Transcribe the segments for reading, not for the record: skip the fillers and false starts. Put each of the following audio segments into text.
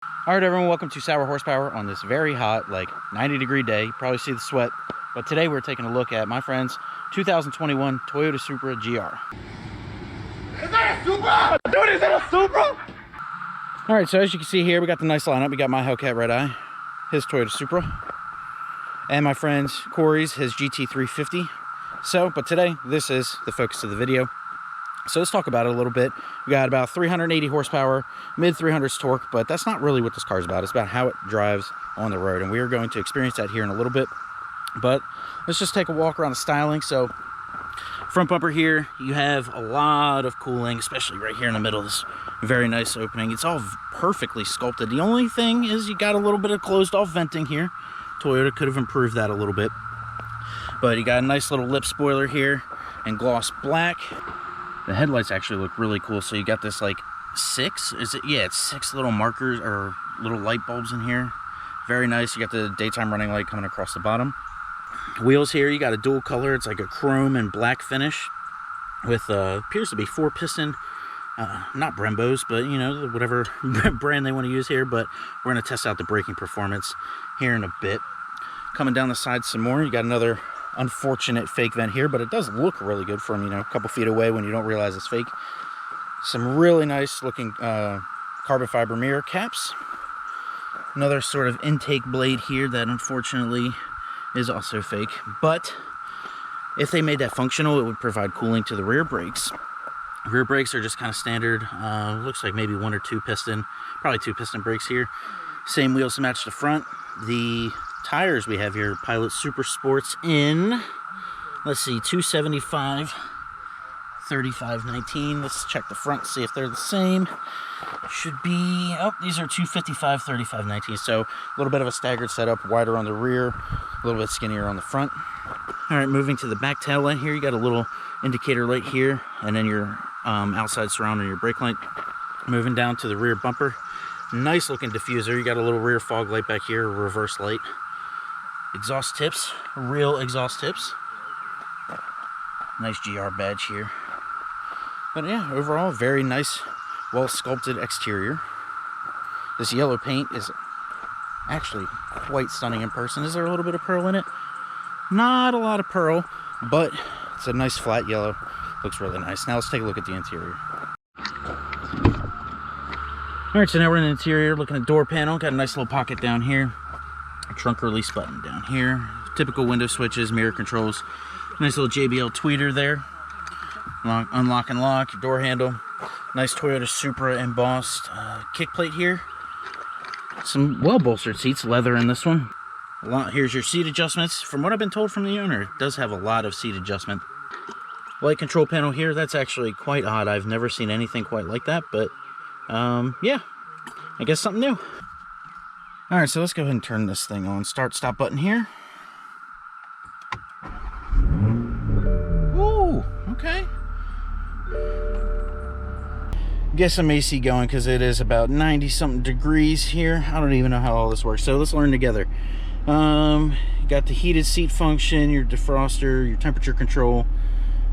All right, everyone, welcome to Sour Horsepower on this very hot, like 90-degree day. You probably see the sweat, but today we're taking a look at my friend's 2021 Toyota Supra GR. Is that a Supra? Dude, is that a Supra? All right, so as you can see here, we got the nice lineup. We got my Hellcat Redeye, his Toyota Supra, and my friend's Corey's, his GT350. But today, this is the focus of the video. So let's talk about it a little bit. We got about 380 horsepower, mid 300s torque, but that's not really what this car is about. It's about how it drives on the road, and we are going to experience that here in a little bit. But let's just take a walk around the styling. So front bumper here, you have a lot of cooling, especially right here in the middle. This very nice opening. It's all perfectly sculpted. The only thing is you got a little bit of closed off venting here. Toyota could have improved that a little bit. But you got a nice little lip spoiler here in gloss black. The headlights actually look really cool. So you got this like six little markers or little light bulbs in here. Very nice. You got the daytime running light coming across the bottom. Wheels here, you got a dual color. It's like a chrome and black finish with appears to be 4-piston, not Brembos, but you know, whatever brand they want to use here. But we're going to test out the braking performance here in a bit. Coming down the side some more, you got another unfortunate fake vent here, but it does look really good from, you know, a couple feet away when you don't realize it's fake. Some really nice looking carbon fiber mirror caps. Another sort of intake blade here that unfortunately is also fake, but if they made that functional, it would provide cooling to the rear brakes. Rear brakes are just kind of standard. Looks like maybe 1 or 2 piston, probably 2 piston brakes here. Same wheels to match the front. The tires we have here, Pilot Super Sports in, let's see, 275 3519. Let's check the front, see if they're the same. Should be, oh, these are 255 3519. So a little bit of a staggered setup, wider on the rear, a little bit skinnier on the front. All right, moving to the back tail light here, you got a little indicator light here, and then your outside surround on your brake light. Moving down to the rear bumper, nice looking diffuser. You got a little rear fog light back here, reverse light. Exhaust tips, real exhaust tips. Nice GR badge here. But yeah, overall, very nice, well sculpted exterior. This yellow paint is actually quite stunning in person. Is there a little bit of pearl in it? Not a lot of pearl, but it's a nice flat yellow. Looks really nice. Now let's take a look at the interior. All right, so now we're in the interior, looking at the door panel. Got a nice little pocket down here. A trunk release button down here. Typical window switches, mirror controls. Nice little JBL tweeter there. Unlock and lock, your door handle. Nice Toyota Supra embossed kick plate here. Some well-bolstered seats, leather in this one. Here's your seat adjustments. From what I've been told from the owner, it does have a lot of seat adjustment. Light control panel here, that's actually quite odd. I've never seen anything quite like that, but yeah, I guess something new. All right, so let's go ahead and turn this thing on. Start, stop button here. Ooh, okay. Get some AC going because it is about 90-something degrees here. I don't even know how all this works, so let's learn together. You got the heated seat function, your defroster, your temperature control,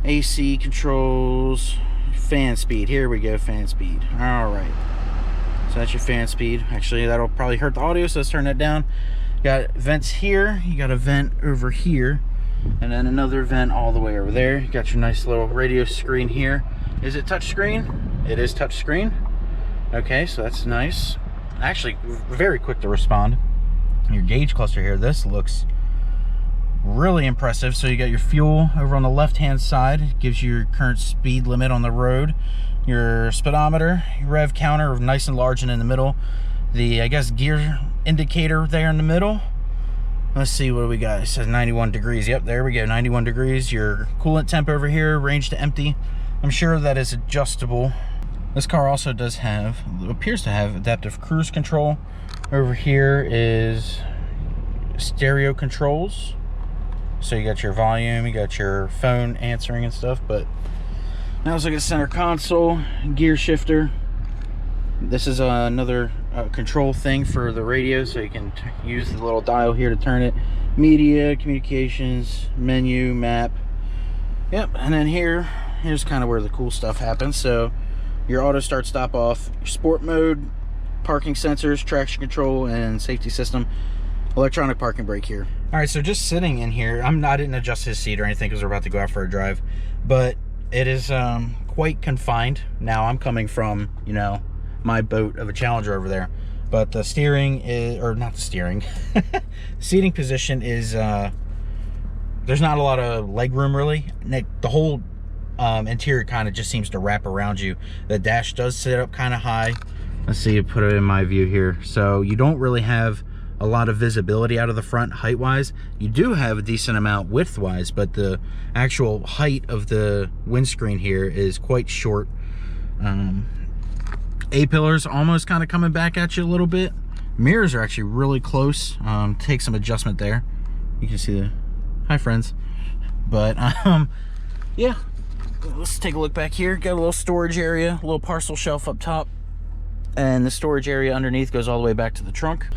AC controls, fan speed. Here we go, fan speed. All right. So that's your fan speed. Actually, that'll probably hurt the audio, so let's turn that down. You got vents here. You got a vent over here. And then another vent all the way over there. You got your nice little radio screen here. Is it touch screen? It is touch screen. Okay, so that's nice. Actually, very quick to respond. Your gauge cluster here. This looks really impressive. So you got your fuel over on the left-hand side. It gives you your current speed limit on the road. Your speedometer, your rev counter, nice and large and in the middle. The, I guess, gear indicator there in the middle. Let's see, what do we got? It says 91 degrees. Yep, there we go, 91 degrees. Your coolant temp over here, range to empty. I'm sure that is adjustable. This car also does have, appears to have adaptive cruise control. Over here is stereo controls. So you got your volume, you got your phone answering and stuff, but now let's look at center console, gear shifter. This is another control thing for the radio, so you can use the little dial here to turn it. Media, communications, menu, map. Yep, and then here's kind of where the cool stuff happens. So your auto start stop off, your sport mode, parking sensors, traction control, and safety system. Electronic parking brake here. All right, so just sitting in here, I didn't adjust his seat or anything because we're about to go out for a drive, but it is quite confined. Now I'm coming from, you know, my boat of a Challenger over there, but the steering is, or not the steering, seating position is, there's not a lot of leg room really. The whole interior kind of just seems to wrap around you. The dash does sit up kind of high. Let's see, put it in my view here. So you don't really have a lot of visibility out of the front height wise. You do have a decent amount width wise, but the actual height of the windscreen here is quite short. A-pillars almost kind of coming back at you a little bit. Mirrors are actually really close. Take some adjustment there. You can see the, hi friends. But yeah, let's take a look back here. Got a little storage area, a little parcel shelf up top, and the storage area underneath goes all the way back to the trunk.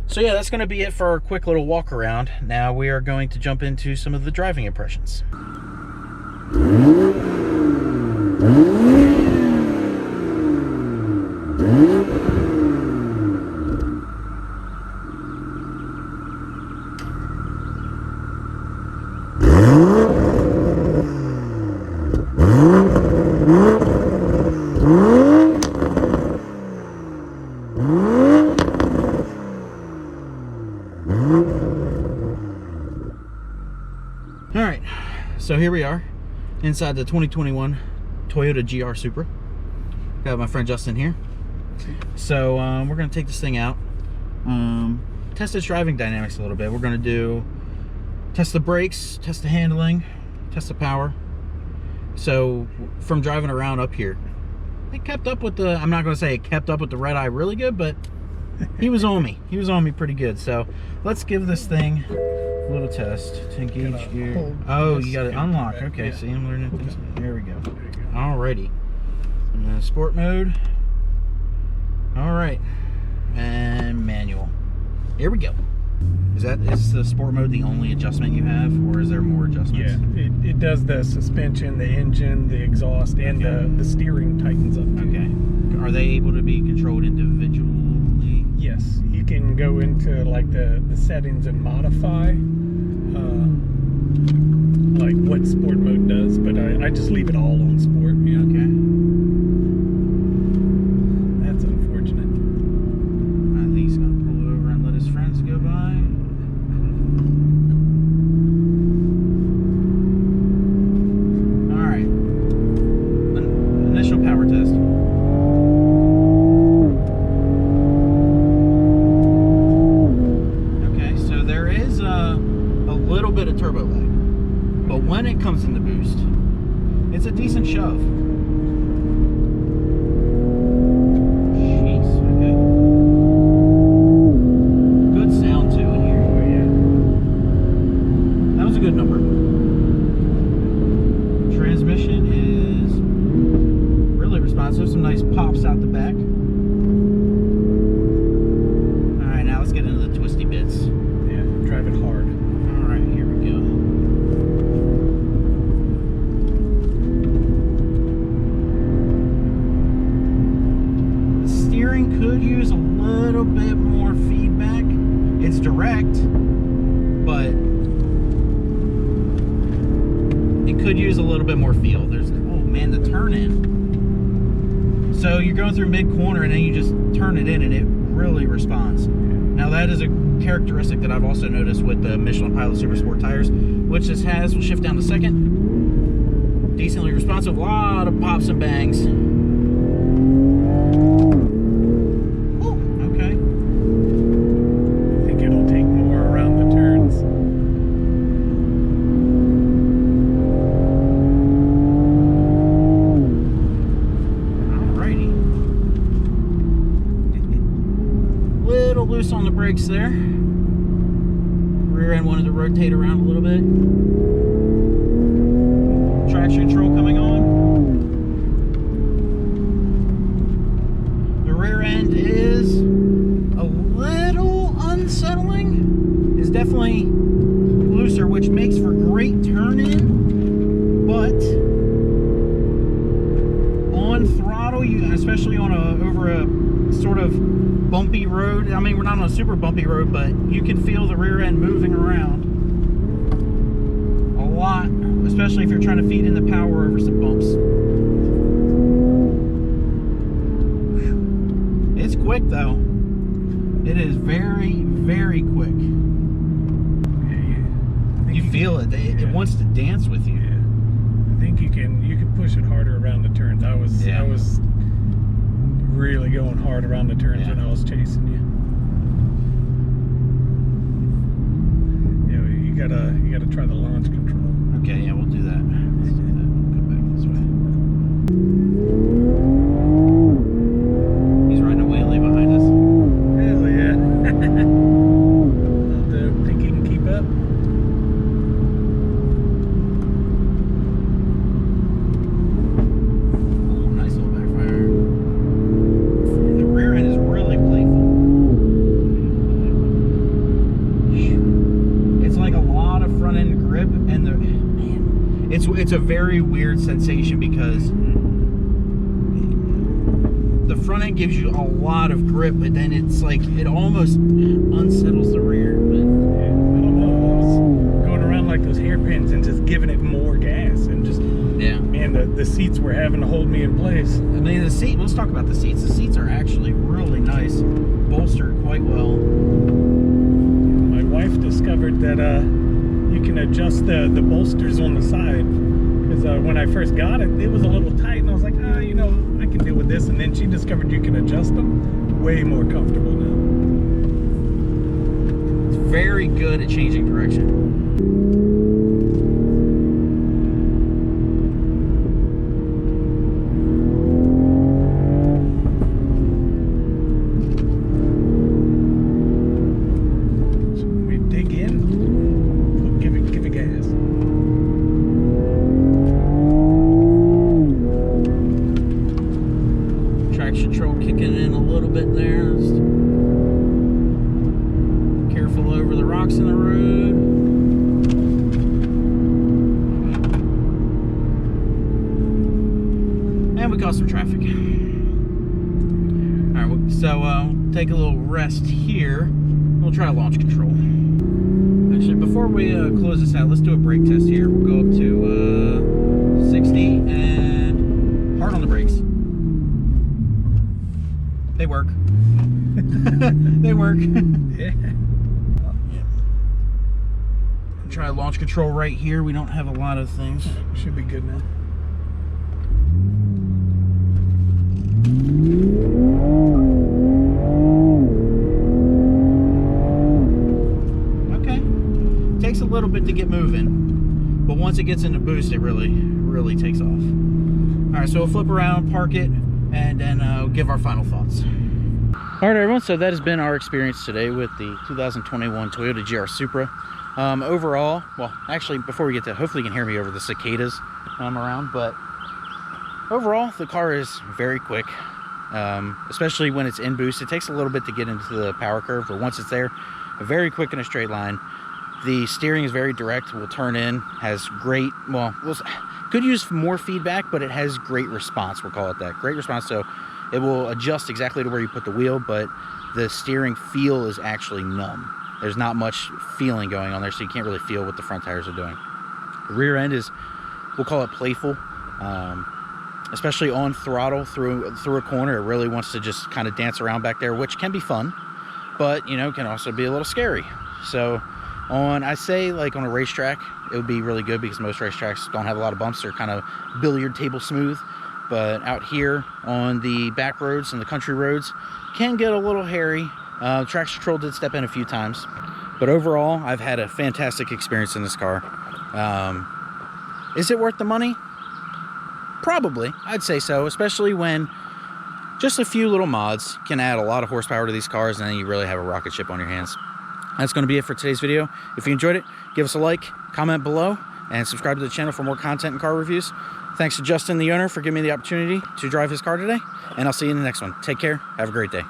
So yeah, that's going to be it for our quick little walk around. Now we are going to jump into some of the driving impressions. Alright, so here we are inside the 2021 Toyota GR Supra. Got my friend Justin here. So we're going to take this thing out, test its driving dynamics a little bit. We're going to test the brakes, test the handling, test the power. So from driving around up here, it kept up with the, I'm not going to say it kept up with the Redeye really good, but he was on me. He was on me pretty good. So let's give this thing a little test to engage gear. Oh, you got it unlocked. Okay, see, I'm learning things. There we go. Alrighty. Sport mode. Alright. And manual. Here we go. Is the sport mode the only adjustment you have, or is there more adjustments? Yeah, it does the suspension, the engine, the exhaust, and the steering tightens up too. Okay. Are they able to be controlled individually? Yes, you can go into like the settings and modify like what sport mode does, but I just leave it all on sport. Yeah. Okay. That's unfortunate. I think he's gonna pull over and let his friends go by. All right. Initial power test. Bit of turbo lag, but when it comes in the boost, it's a decent shove. Jeez, okay. Good sound too in here. Oh yeah. That was a good number. Transmission is really responsive. Some nice pops out the back. All right, now let's get into the twisty bits. Yeah, drive it hard. Could use a little bit more feedback. It's direct, but it could use a little bit more feel. There's, oh man, the turn in. So you're going through mid corner and then you just turn it in and it really responds. Now that is a characteristic that I've also noticed with the Michelin Pilot Super Sport tires, which this has. We'll shift down to second. Decently responsive, a lot of pops and bangs. Loose on the brakes there. Rear end wanted to rotate around a little bit. Traction control coming on. The rear end is a little unsettling. It's definitely looser, which makes for great turn in, but on throttle, especially on over a sort of bumpy road. I mean, we're not on a super bumpy road, but you can feel the rear end moving around a lot, especially if you're trying to feed in the power over some bumps. It's quick though. It is very, very quick. Yeah, you feel it. It wants to dance with you. Yeah. I think you can push it harder around the turns. I was really going hard around the turns when I was chasing you. Yeah, you gotta try the launch control. Okay, yeah, we'll do that. Let's do that. We'll come back this way. He's riding a wheelie behind us. Hell yeah. Think he can keep up? Oh, nice little backfire. The rear end is really playful. It's like a lot of front end grip, and it's a very weird sensation because the front end gives you a lot of grip, but then it's like it almost unsettles the rear. But I don't know. I was going around like those hairpins and just giving it more gas, and just man, the seats were having to hold me in place. I mean, the seat. Let's talk about the seats. The seats are actually really nice, bolstered quite well. My wife discovered that you can adjust the bolsters on the side, because when I first got it, it was a little tight, and I was like, you know, I can deal with this. And then she discovered you can adjust them. Way more comfortable now. It's very good at changing direction. Control kicking in a little bit there. Just careful over the rocks in the road. And we caused some traffic. Alright, so take a little rest here. We'll try launch control. Actually, before we close this out, let's do a brake test here. We'll go up to 60 and hard on the brakes. They work. They work. Yeah. Try launch control right here. We don't have a lot of things. Should be good now. Okay. Takes a little bit to get moving, but once it gets into boost, it really takes off. All right, so we'll flip around, park it, and then give our final thoughts. All right, everyone, so that has been our experience today with the 2021 Toyota GR Supra. Overall, well, actually, before we get to, hopefully you can hear me over the cicadas when I'm around, but overall, the car is very quick, especially when it's in boost. It takes a little bit to get into the power curve, but once it's there, very quick in a straight line. The steering is very direct, will turn in, has great, well, could use more feedback, but it has great response, we'll call it that. Great response, so it will adjust exactly to where you put the wheel, but the steering feel is actually numb. There's not much feeling going on there, so you can't really feel what the front tires are doing. The rear end is, we'll call it playful, especially on throttle through a corner. It really wants to just kind of dance around back there, which can be fun, but, you know, can also be a little scary. So I say like on a racetrack, it would be really good because most racetracks don't have a lot of bumps. They're kind of billiard table smooth. But out here on the back roads and the country roads can get a little hairy. Traction control did step in a few times, but overall I've had a fantastic experience in this car. Is it worth the money? Probably, I'd say so, especially when just a few little mods can add a lot of horsepower to these cars, and then you really have a rocket ship on your hands. That's going to be it for today's video. If you enjoyed it, give us a like, comment below, and subscribe to the channel for more content and car reviews. Thanks to Justin, the owner, for giving me the opportunity to drive his car today, and I'll see you in the next one. Take care. Have a great day.